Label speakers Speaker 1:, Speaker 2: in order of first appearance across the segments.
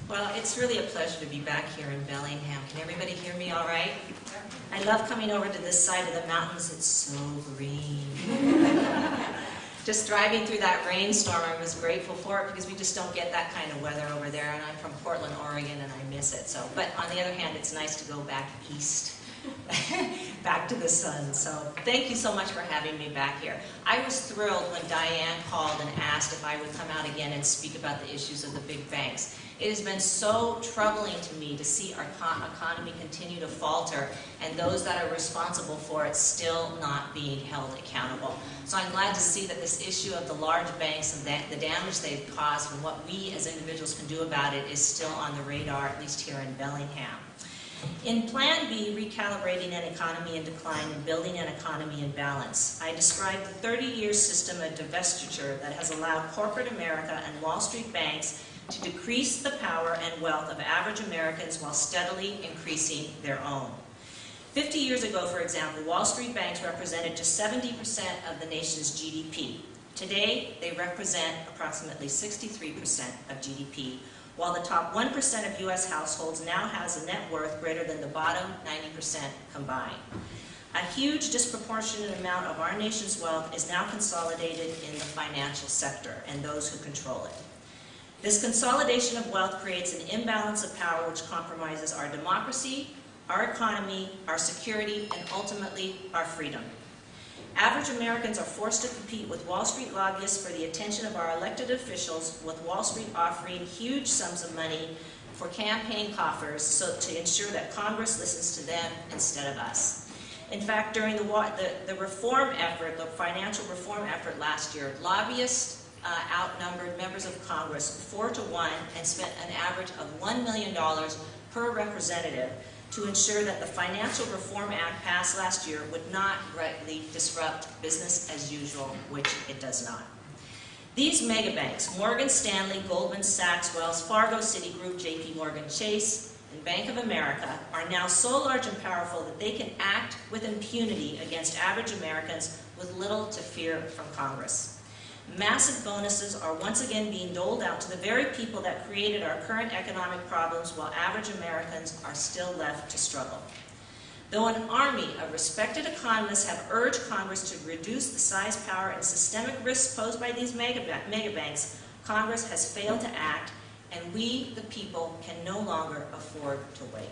Speaker 1: Well, it's really a pleasure to be back here in Bellingham. Can everybody hear me all right? I love coming over to this side of the mountains. It's so green. Just driving through that rainstorm, I was grateful for it because we just don't get that kind of weather over there, and I'm from Portland, Oregon, and I miss it. So, but on the other hand, it's nice to go back east, back to the sun. So thank you so much for having me back here. I was thrilled when Diane called and asked if I would come out again and speak about the issues of the big banks. It has been so troubling to me to see our economy continue to falter and those that are responsible for it still not being held accountable. So I'm glad to see that this issue of the large banks and the damage they've caused and what we as individuals can do about it is still on the radar, at least here in Bellingham. In Plan B, Recalibrating an Economy in Decline and Building an Economy in Balance, I described the 30-year system of divestiture that has allowed corporate America and Wall Street banks to decrease the power and wealth of average Americans while steadily increasing their own. 50 years ago, for example, Wall Street banks represented just 70% of the nation's GDP. Today, they represent approximately 63% of GDP, while the top 1% of U.S. households now has a net worth greater than the bottom 90% combined. A huge disproportionate amount of our nation's wealth is now consolidated in the financial sector and those who control it. This consolidation of wealth creates an imbalance of power which compromises our democracy, our economy, our security, and ultimately our freedom. Average Americans are forced to compete with Wall Street lobbyists for the attention of our elected officials, with Wall Street offering huge sums of money for campaign coffers to ensure that Congress listens to them instead of us. In fact, during the reform effort, the financial reform effort last year, lobbyists outnumbered members of Congress 4-to-1 and spent an average of $1 million per representative to ensure that the Financial Reform Act passed last year would not greatly disrupt business as usual, which it does not. These megabanks, Morgan Stanley, Goldman Sachs, Wells Fargo, Citigroup, JP Morgan Chase, and Bank of America, are now so large and powerful that they can act with impunity against average Americans with little to fear from Congress. Massive bonuses are once again being doled out to the very people that created our current economic problems, while average Americans are still left to struggle. Though an army of respected economists have urged Congress to reduce the size, power, and systemic risks posed by these megabanks, Congress has failed to act, and we, the people, can no longer afford to wait.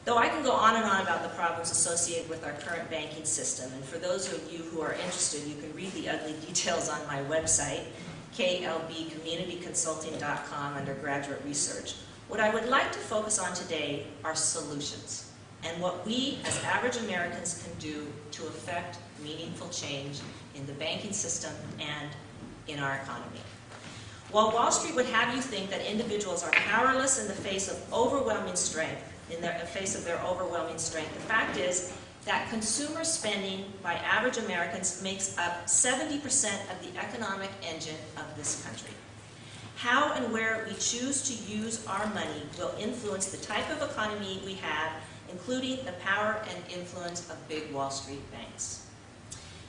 Speaker 1: Though I can go on and on about the problems associated with our current banking system, and for those of you who are interested, you can read the ugly details on my website, klbcommunityconsulting.com, under graduate research. What I would like to focus on today are solutions, and what we as average Americans can do to affect meaningful change in the banking system and in our economy. While Wall Street would have you think that individuals are powerless in the face of overwhelming strength, the fact is that consumer spending by average Americans makes up 70% of the economic engine of this country. How and where we choose to use our money will influence the type of economy we have, including the power and influence of big Wall Street banks.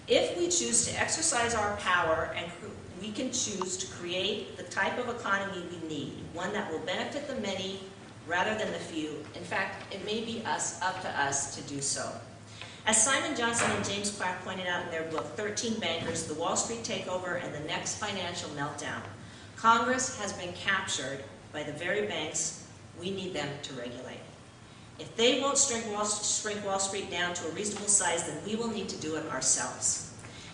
Speaker 1: If we choose to exercise our power, and we can choose to create the type of economy we need, one that will benefit the many rather than the few. In fact, it may be up to us to do so. As Simon Johnson and James Quack pointed out in their book, 13 Bankers, The Wall Street Takeover and the Next Financial Meltdown, Congress has been captured by the very banks we need them to regulate. If they won't shrink Wall Street down to a reasonable size, then we will need to do it ourselves.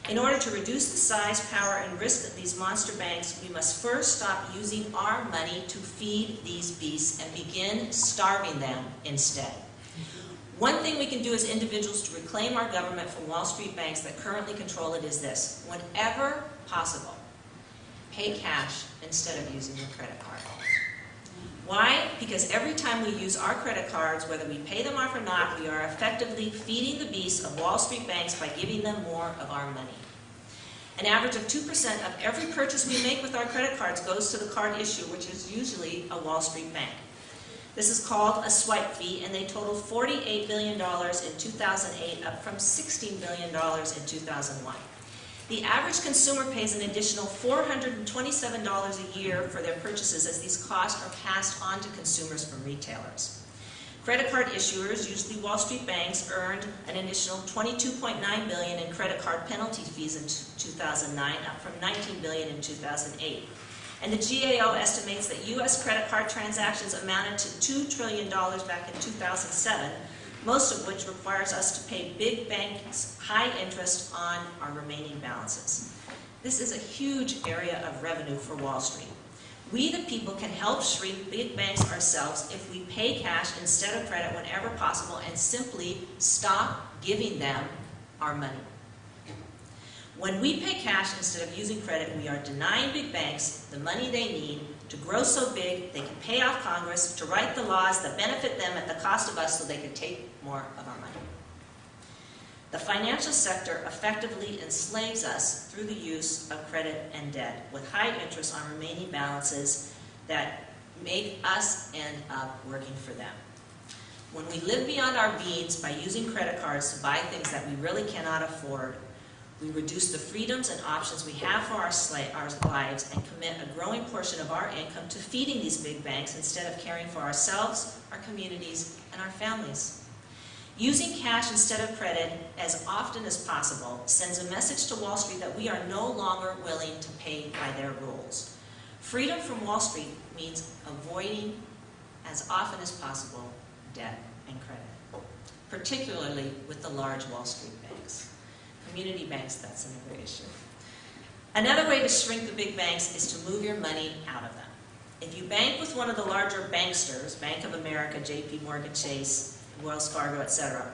Speaker 1: In order to reduce the size, power, and risk of these monster banks, we must first stop using our money to feed these beasts and begin starving them instead. One thing we can do as individuals to reclaim our government from Wall Street banks that currently control it is this: whenever possible, pay cash instead of using your credit card. Why? Because every time we use our credit cards, whether we pay them off or not, we are effectively feeding the beasts of Wall Street banks by giving them more of our money. An average of 2% of every purchase we make with our credit cards goes to the card issuer, which is usually a Wall Street bank. This is called a swipe fee, and they totaled $48 billion in 2008, up from $16 billion in 2001. The average consumer pays an additional $427 a year for their purchases as these costs are passed on to consumers from retailers. Credit card issuers, usually Wall Street banks, earned an additional $22.9 billion in credit card penalty fees in 2009, up from $19 billion in 2008. And the GAO estimates that U.S. credit card transactions amounted to $2 trillion back in 2007, most of which requires us to pay big banks high interest on our remaining balances. This is a huge area of revenue for Wall Street. We, the people, can help shrink big banks ourselves if we pay cash instead of credit whenever possible and simply stop giving them our money. When we pay cash instead of using credit, we are denying big banks the money they need to grow so big they can pay off Congress to write the laws that benefit them at the cost of us so they can take more of our money. The financial sector effectively enslaves us through the use of credit and debt with high interest on remaining balances that make us end up working for them. When we live beyond our means by using credit cards to buy things that we really cannot afford, we reduce the freedoms and options we have for our lives and commit a growing portion of our income to feeding these big banks instead of caring for ourselves, our communities, and our families. Using cash instead of credit as often as possible sends a message to Wall Street that we are no longer willing to pay by their rules. Freedom from Wall Street means avoiding, as often as possible, debt and credit, particularly with the large Wall Street banks. Community banks, that's another issue. Another way to shrink the big banks is to move your money out of them. If you bank with one of the larger banksters, Bank of America, JP Morgan Chase, Wells Fargo, etc.,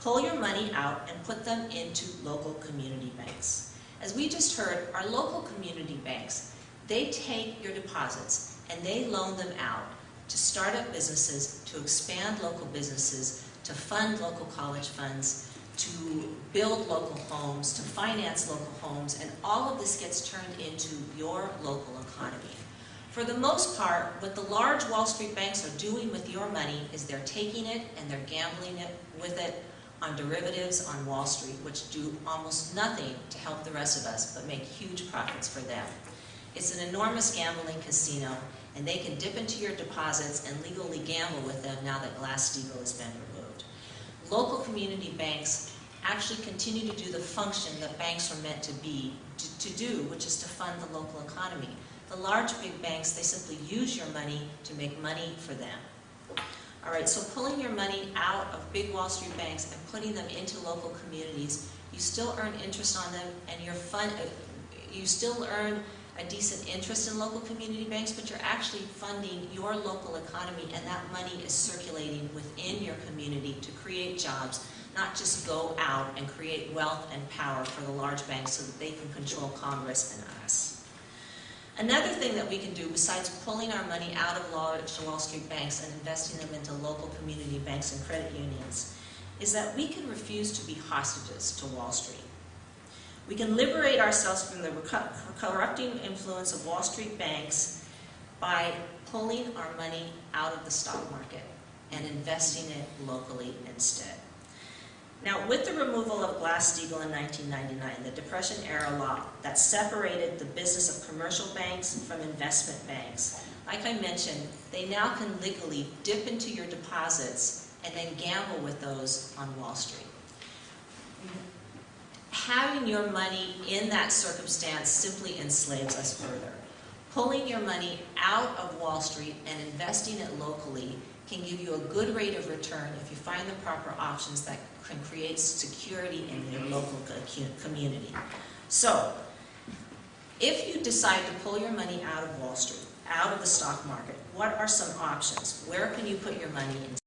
Speaker 1: pull your money out and put them into local community banks. As we just heard, our local community banks, they take your deposits and they loan them out to start up businesses, to expand local businesses, to fund local college funds, to build local homes, to finance local homes, and all of this gets turned into your local economy. For the most part, what the large Wall Street banks are doing with your money is they're taking it and they're gambling it with it on derivatives on Wall Street, which do almost nothing to help the rest of us but make huge profits for them. It's an enormous gambling casino, and they can dip into your deposits and legally gamble with them now that Glass-Steagall has been removed. Local community banks actually continue to do the function that banks are meant to do, which is to fund the local economy. The large big banks, they simply use your money to make money for them. All right, so pulling your money out of big Wall Street banks and putting them into local communities, you still earn interest on them, and you still earn a decent interest in local community banks, but you're actually funding your local economy, and that money is circulating within your community to create jobs, not just go out and create wealth and power for the large banks so that they can control Congress and us. Another thing that we can do, besides pulling our money out of large Wall Street banks and investing them into local community banks and credit unions, is that we can refuse to be hostages to Wall Street. We can liberate ourselves from the corrupting influence of Wall Street banks by pulling our money out of the stock market and investing it locally instead. Now, with the removal of Glass-Steagall in 1999, the Depression-era law that separated the business of commercial banks from investment banks, like I mentioned, they now can legally dip into your deposits and then gamble with those on Wall Street. Having your money in that circumstance simply enslaves us further. Pulling your money out of Wall Street and investing it locally can give you a good rate of return if you find the proper options that can create security in your local community. So, if you decide to pull your money out of Wall Street, out of the stock market, what are some options? Where can you put your money in?